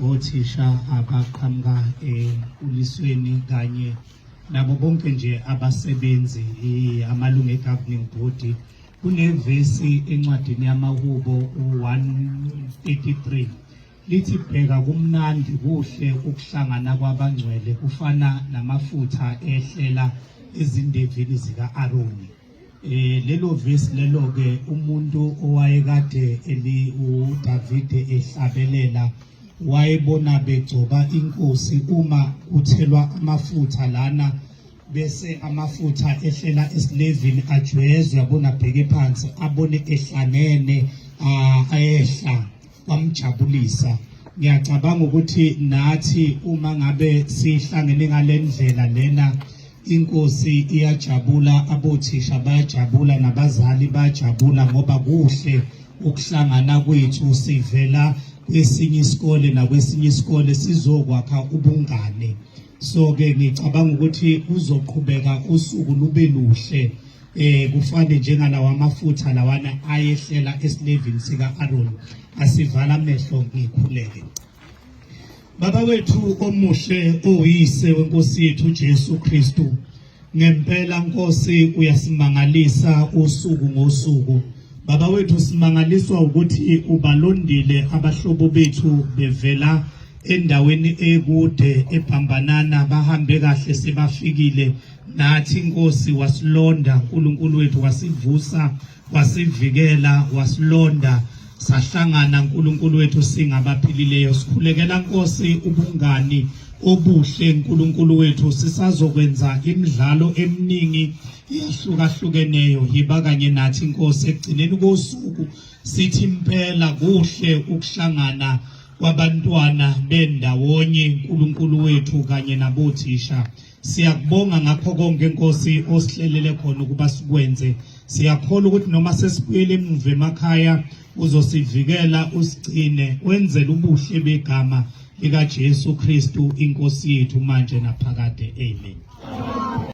othisha abaqhamuka ulisweni kanye nabo bonke nje abasebenzi amalungu egoverning body. Kunevesi encwadini yamaHubo 133 lithi bheka kumnandi kuhle ukuhlangana kwabangcwele kufana namafutha ehlela ezindevini zika Aroni. Lelo vesi lelo ke umuntu owayekade uDavide ehlabelela wayebona begcoba inkosi uma uthelwa amafutha lana bese amafutha ehlela esilevini ajwezwe yabona bheke phansi abone ehlanene ayehla kwamjabulisa. Ngiyacabanga ukuthi nathi uma ngabe sihlangene ngalendlela lena inkosi iyajabula, abothisha bayajabula, nabazali bayajabula ngoba kuhle ukuhlangana kwethu sivela kwesinye isikole nakwesinye isikole sizokwakha ubungane. So ke ngicabanga ukuthi uzoqhubeka usuku lube luhle kufane njengalawa amafutha lawana ayehlela esilevini sika Aaron. Asivala amehlo ngikhuleke. Baba wethu omuhle oyise wenkosi yethu Jesu Kristu, ngempela Nkosi uyasimangalisa usuku ngosuku. Baba wethu simangaliswa ukuthi ubalondile abahlobo bethu bevela endaweni ekude ePhambanana bahambe kahle sebafikile. Nathi Nkosi wasilonda, uNkulunkulu wethu wasivusa, wasivikela, wasilonda, sahlangana uNkulunkulu wethu singabaphilileyo. Sikhulekela Nkosi ubungani obuhle uNkulunkulu wethu, sisazokwenza imidlalo eminingi iyahlukahlukeneyo yiba kanye nathi Nkosi. Ekugcineni kosuku sithi impela kuhle ukuhlangana kwabantwana bendawonye uNkulunkulu wethu kanye nabothisha. Siyakubonga ngakho konke Nkosi osihlelele khona ukuba sikwenze. Siyakholwa ukuthi noma sesibuyele emuva emakhaya uzosivikela, usigcine, wenzele ubuhle begama lika Jesu Kristu inkosi yethu manje naphakade. Amen.